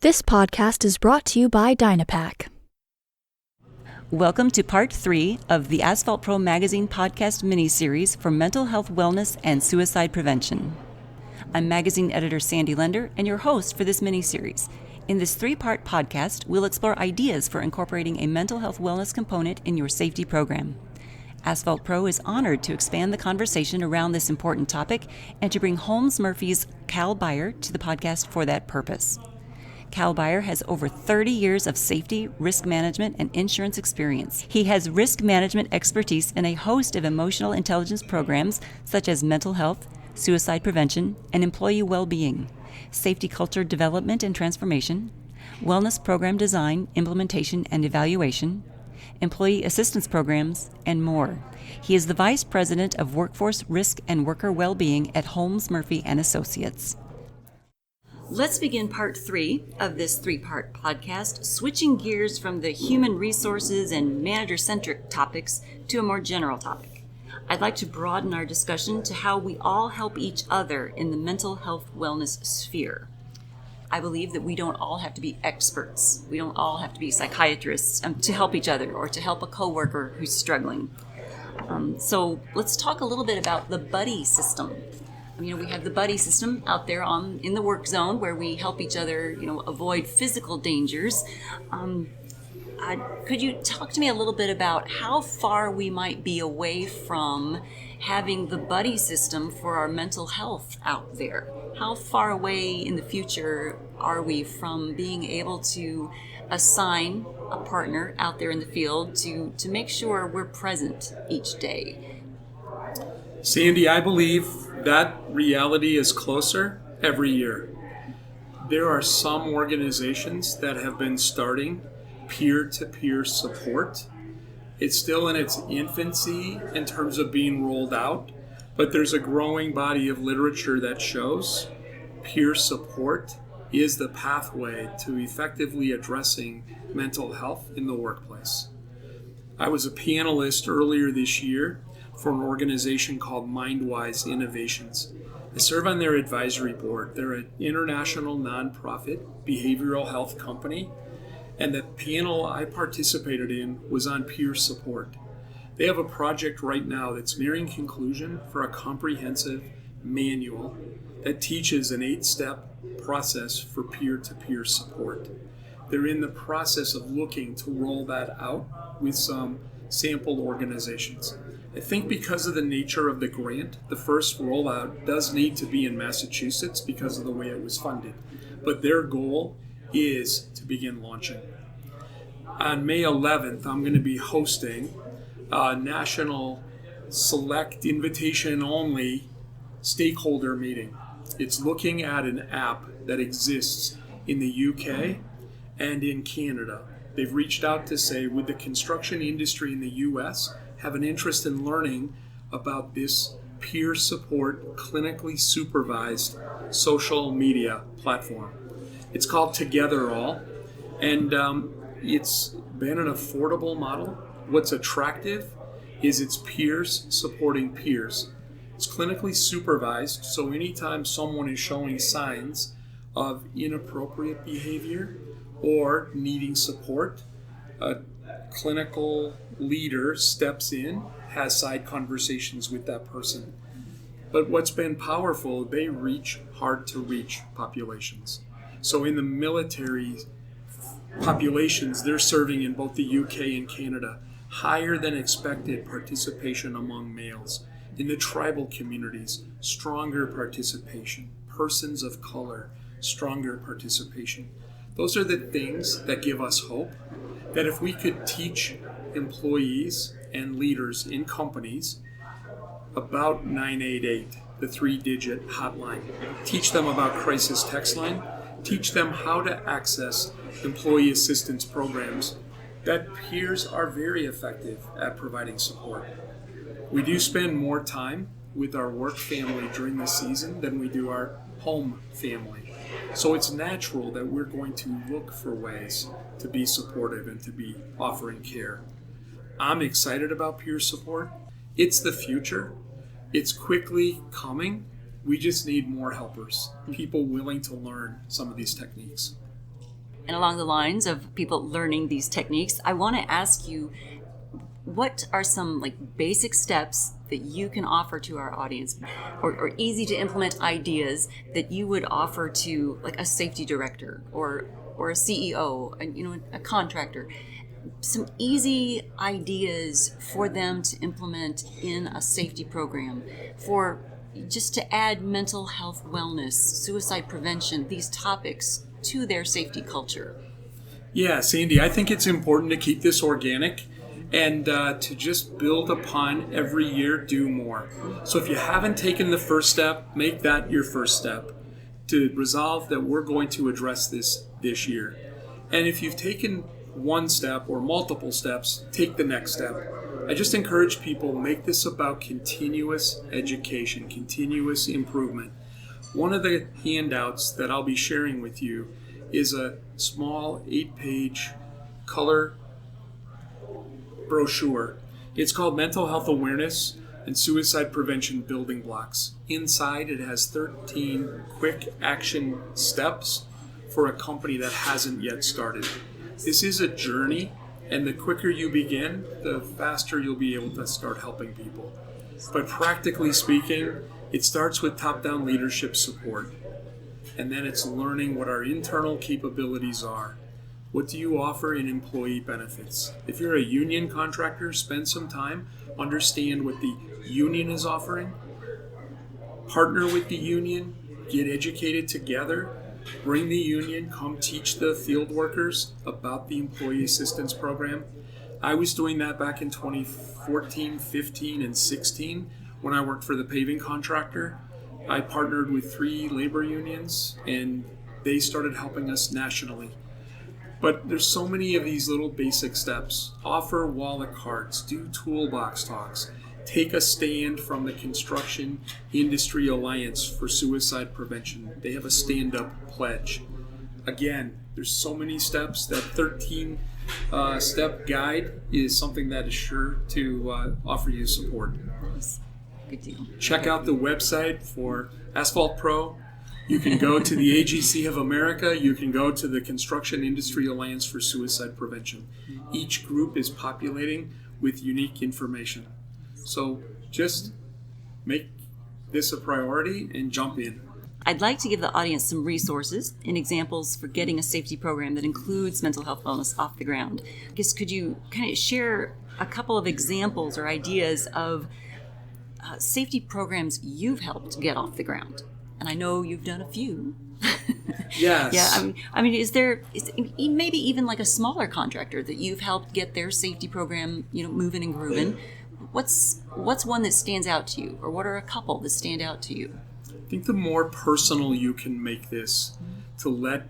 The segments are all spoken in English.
This podcast is brought to you by Dynapac. Welcome to Part 3 of the Asphalt Pro Magazine podcast miniseries for mental health, wellness, and suicide prevention. I'm magazine editor Sandy Lender and your host for this miniseries. In this 3-part podcast, we'll explore ideas for incorporating a mental health wellness component in your safety program. Asphalt Pro is honored to expand the conversation around this important topic and to bring Holmes Murphy's Cal Byer to the podcast for that purpose. Cal Byer has over 30 years of safety, risk management, and insurance experience. He has risk management expertise in a host of emotional intelligence programs such as mental health, suicide prevention, and employee well-being, safety culture development and transformation, wellness program design, implementation, and evaluation, employee assistance programs, and more. He is the Vice President of Workforce Risk and Worker Well-being at Holmes Murphy and Associates. Let's begin Part 3 of this 3-part podcast, switching gears from the human resources and manager-centric topics to a more general topic. I'd like to broaden our discussion to how we all help each other in the mental health wellness sphere. I believe that we don't all have to be experts. We don't all have to be psychiatrists to help each other or to help a coworker who's struggling. So let's talk a little bit about the buddy system. We have the buddy system out there in the work zone where we help each other, avoid physical dangers. Could you talk to me a little bit about how far we might be away from having the buddy system for our mental health out there? How far away in the future are we from being able to assign a partner out there in the field to make sure we're present each day? Sandy, I believe that reality is closer every year. There are some organizations that have been starting peer-to-peer support. It's still in its infancy in terms of being rolled out, but there's a growing body of literature that shows peer support is the pathway to effectively addressing mental health in the workplace. I was a panelist earlier this year for an organization called MindWise Innovations. I serve on their advisory board. They're an international nonprofit behavioral health company, and the panel I participated in was on peer support. They have a project right now that's nearing conclusion for a comprehensive manual that teaches an 8-step process for peer-to-peer support. They're in the process of looking to roll that out with some sample organizations. I think because of the nature of the grant, the first rollout does need to be in Massachusetts because of the way it was funded. But their goal is to begin launching. On May 11th, I'm going to be hosting a national select invitation-only stakeholder meeting. It's looking at an app that exists in the UK and in Canada. They've reached out to say, would the construction industry in the US have an interest in learning about this peer support, clinically supervised social media platform. It's called Together All, and it's been an affordable model. What's attractive is its peers supporting peers. It's clinically supervised, so anytime someone is showing signs of inappropriate behavior or needing support, a clinical leader steps in, has side conversations with that person. But what's been powerful, they reach hard to reach populations. So in the military populations, they're serving in both the UK and Canada, higher than expected participation among males. In the tribal communities, stronger participation. Persons of color, stronger participation. Those are the things that give us hope that if we could teach employees and leaders in companies about 988, the 3-digit hotline, teach them about crisis text line, teach them how to access employee assistance programs, that peers are very effective at providing support. We do spend more time with our work family during the season than we do our home family. So it's natural that we're going to look for ways to be supportive and to be offering care. I'm excited about peer support. It's the future. It's quickly coming. We just need more helpers, people willing to learn some of these techniques. And along the lines of people learning these techniques, I want to ask you, what are some basic steps that you can offer to our audience, or easy to implement ideas that you would offer to a safety director or a CEO, a contractor? Some easy ideas for them to implement in a safety program, for just to add mental health, wellness, suicide prevention, these topics to their safety culture. Yeah, Sandy, I think it's important to keep this organic and to just build upon every year, do more. So if you haven't taken the first step, make that your first step to resolve that we're going to address this year. And if you've taken one step or multiple steps, take the next step. I just encourage people, make this about continuous education, continuous improvement. One of the handouts that I'll be sharing with you is a small 8-page color brochure. It's called Mental Health Awareness and Suicide Prevention Building Blocks. Inside, it has 13 quick action steps for a company that hasn't yet started. This is a journey, and the quicker you begin, the faster you'll be able to start helping people. But practically speaking, it starts with top-down leadership support. And then it's learning what our internal capabilities are. What do you offer in employee benefits? If you're a union contractor, spend some time, understand what the union is offering, partner with the union, get educated together, bring the union, come teach the field workers about the employee assistance program. I was doing that back in 2014, 15, and 16 when I worked for the paving contractor. I partnered with 3 labor unions, and they started helping us nationally. But there's so many of these little basic steps. Offer wallet cards, do toolbox talks, take a stand from the Construction Industry Alliance for Suicide Prevention. They have a stand-up pledge. Again, there's so many steps. That 13-step guide is something that is sure to offer you support. Good deal. Check out the website for Asphalt Pro. You can go to the AGC of America. You can go to the Construction Industry Alliance for Suicide Prevention. Each group is populating with unique information. So just make this a priority and jump in. I'd like to give the audience some resources and examples for getting a safety program that includes mental health wellness off the ground. I guess could you kind of share a couple of examples or ideas of safety programs you've helped get off the ground? And I know you've done a few. Yes. Yeah. I mean, is maybe even a smaller contractor that you've helped get their safety program, moving and grooving? What's one that stands out to you, or what are a couple that stand out to you? I think the more personal you can make this, to let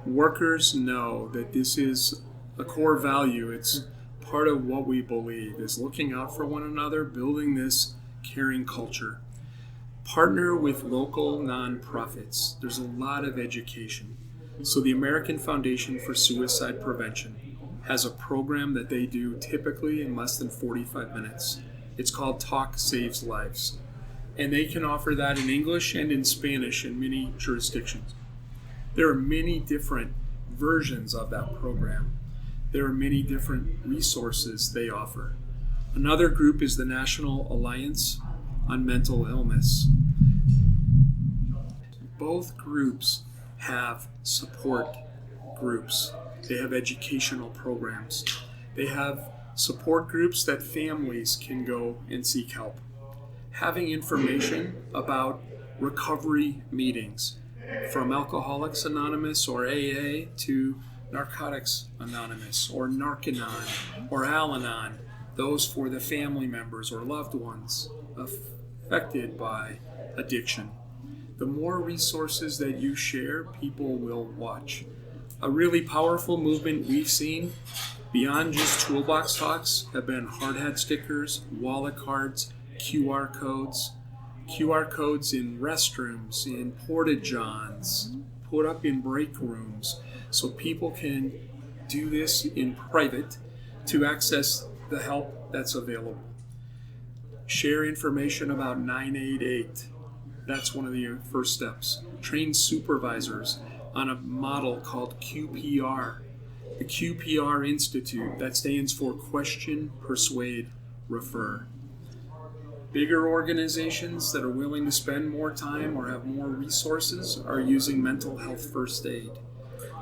workers know that this is a core value. It's part of what we believe is looking out for one another, building this caring culture. Partner with local nonprofits. There's a lot of education. So the American Foundation for Suicide Prevention has a program that they do typically in less than 45 minutes. It's called Talk Saves Lives. And they can offer that in English and in Spanish in many jurisdictions. There are many different versions of that program. There are many different resources they offer. Another group is the National Alliance on Mental Illness. Both groups have support groups. They have educational programs. They have support groups that families can go and seek help. Having information about recovery meetings, from Alcoholics Anonymous or AA to Narcotics Anonymous or Narcanon or Al-Anon, those for the family members or loved ones affected by addiction. The more resources that you share, people will watch. A really powerful movement we've seen beyond just toolbox talks have been hard hat stickers, wallet cards, QR codes in restrooms, in porta-johns, put up in break rooms, so people can do this in private to access the help that's available. Share information about 988. That's one of the first steps. Train supervisors on a model called QPR. The QPR Institute, that stands for Question, Persuade, Refer. Bigger organizations that are willing to spend more time or have more resources are using mental health first aid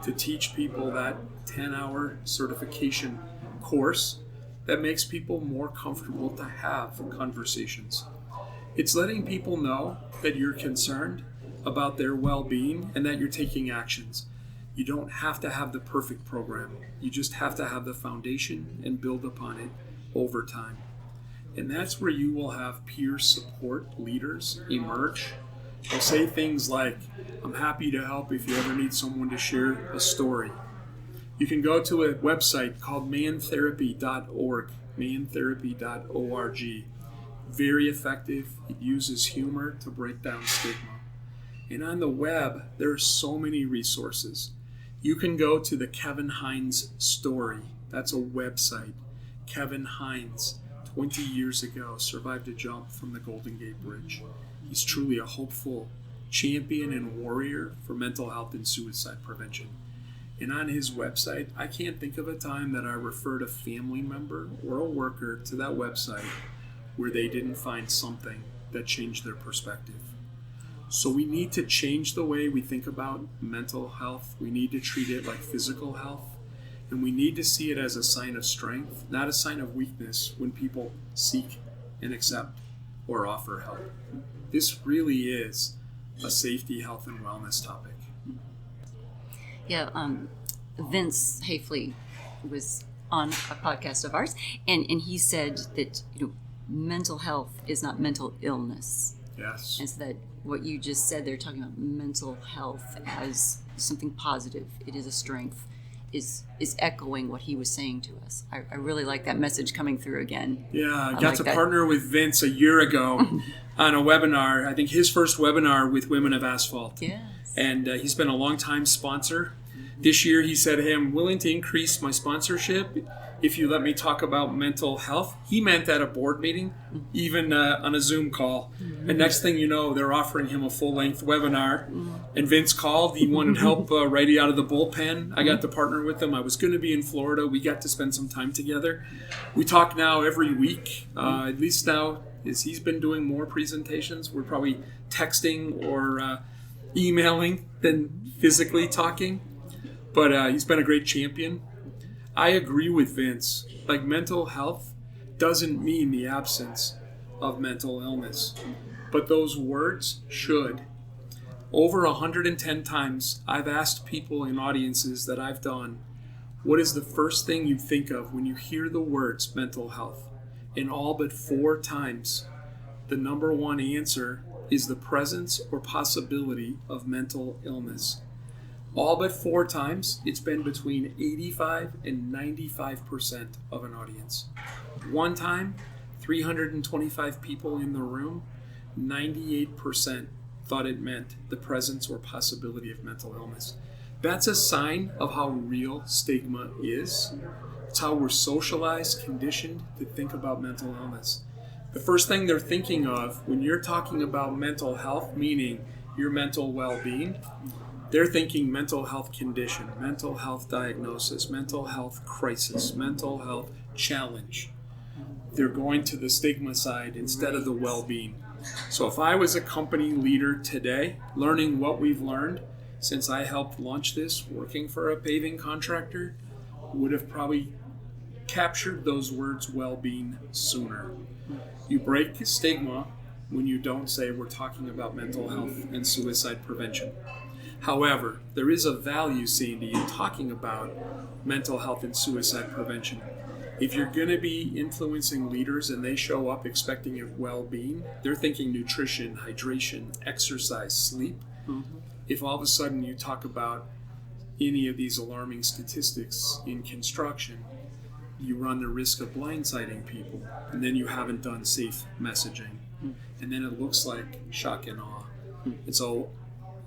to teach people that 10-hour certification course that makes people more comfortable to have conversations. It's letting people know that you're concerned about their well-being and that you're taking actions. You don't have to have the perfect program. You just have to have the foundation and build upon it over time. And that's where you will have peer support leaders emerge. They'll say things like, I'm happy to help if you ever need someone to share a story. You can go to a website called mantherapy.org, mantherapy.org. Very effective. It uses humor to break down stigma. And on the web, there are so many resources. You can go to the Kevin Hines story. That's a website. Kevin Hines, 20 years ago, survived a jump from the Golden Gate Bridge. He's truly a hopeful champion and warrior for mental health and suicide prevention. And on his website, I can't think of a time that I referred a family member or a worker to that website where they didn't find something that changed their perspective. So we need to change the way we think about mental health. We need to treat it like physical health. And we need to see it as a sign of strength, not a sign of weakness when people seek and accept or offer help. This really is a safety, health, and wellness topic. Yeah, Vince Hafley was on a podcast of ours, and he said that mental health is not mental illness. Yes. And so that what you just said, they're talking about mental health as something positive. It is a strength. Is echoing what he was saying to us. I really like that message coming through again. Yeah, I got to partner with Vince a year ago on a webinar. I think his first webinar with Women of Asphalt. Yes. And he's been a long-time sponsor. This year he said, hey, I'm willing to increase my sponsorship if you let me talk about mental health. He meant at a board meeting, even on a Zoom call. And next thing you know, they're offering him a full-length webinar. And Vince called. He wanted help right out of the bullpen. I got to partner with him. I was going to be in Florida. We got to spend some time together. We talk now every week, at least now as he's been doing more presentations. We're probably texting or emailing than physically talking. But he's been a great champion. I agree with Vince. Like, mental health doesn't mean the absence of mental illness, but those words should. Over 110 times, I've asked people in audiences that I've done, what is the first thing you think of when you hear the words mental health? And all but 4 times, the number one answer is the presence or possibility of mental illness. All but 4 times, it's been between 85 and 95% of an audience. One time, 325 people in the room, 98% thought it meant the presence or possibility of mental illness. That's a sign of how real stigma is. It's how we're socialized, conditioned to think about mental illness. The first thing they're thinking of when you're talking about mental health, meaning your mental well-being, they're thinking mental health condition, mental health diagnosis, mental health crisis, mental health challenge. They're going to the stigma side instead of the well-being. So if I was a company leader today, learning what we've learned since I helped launch this, working for a paving contractor, would have probably captured those words well-being sooner. You break stigma when you don't say we're talking about mental health and suicide prevention. However, there is a value, Sandy, in talking about mental health and suicide prevention. If you're going to be influencing leaders and they show up expecting your well-being, they're thinking nutrition, hydration, exercise, sleep. If all of a sudden you talk about any of these alarming statistics in construction, you run the risk of blindsiding people, and then you haven't done safe messaging. And then it looks like shock and awe. And so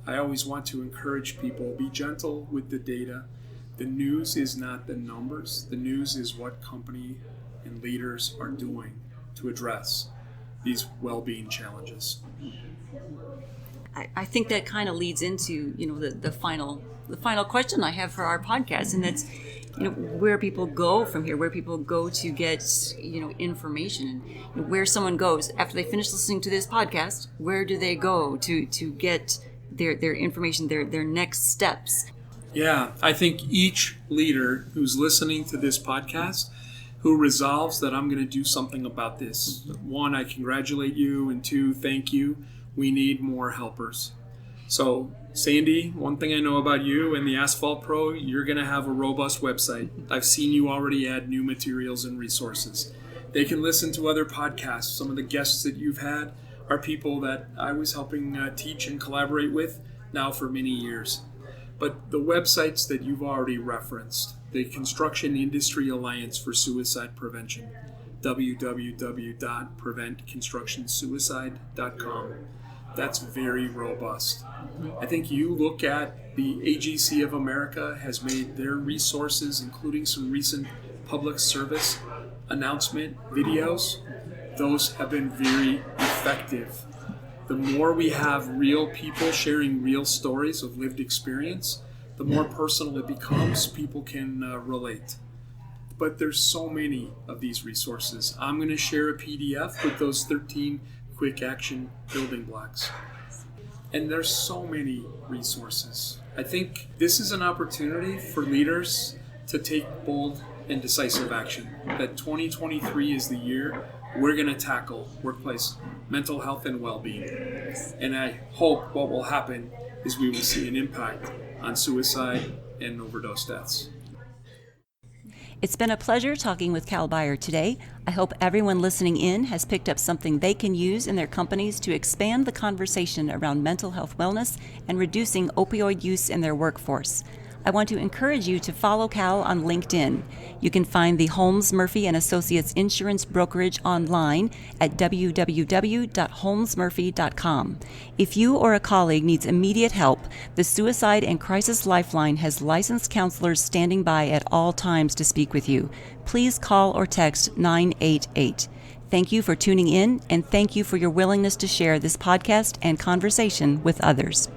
I always want to encourage people, be gentle with the data. The news is not the numbers. The news is what company and leaders are doing to address these well-being challenges. I think that kind of leads into, the final question I have for our podcast, and that's, where people go from here, where people go to get, information, and where someone goes after they finish listening to this podcast. Where do they go to get their information, their next steps? Yeah, I think each leader who's listening to this podcast who resolves that I'm going to do something about this. One, I congratulate you, and two, thank you. We need more helpers. So, Sandy, one thing I know about you and the Asphalt Pro, you're going to have a robust website. I've seen you already add new materials and resources. They can listen to other podcasts. Some of the guests that you've had are people that I was helping teach and collaborate with now for many years. But the websites that you've already referenced, the Construction Industry Alliance for Suicide Prevention, www.preventconstructionsuicide.com. That's very robust. I think you look at the AGC of America has made their resources, including some recent public service announcement videos. Those have been very effective. The more we have real people sharing real stories of lived experience, the more personal it becomes. People can relate. But there's so many of these resources. I'm going to share a PDF with those 13 quick action building blocks. And there's so many resources. I think this is an opportunity for leaders to take bold and decisive action. That 2023 is the year we're going to tackle workplace mental health and well-being. And I hope what will happen is we will see an impact on suicide and overdose deaths. It's been a pleasure talking with Cal Byer today. I hope everyone listening in has picked up something they can use in their companies to expand the conversation around mental health wellness and reducing opioid use in their workforce. I want to encourage you to follow Cal on LinkedIn. You can find the Holmes Murphy and Associates insurance brokerage online at www.holmesmurphy.com. If you or a colleague needs immediate help, the Suicide and Crisis Lifeline has licensed counselors standing by at all times to speak with you. Please call or text 988. Thank you for tuning in, and thank you for your willingness to share this podcast and conversation with others.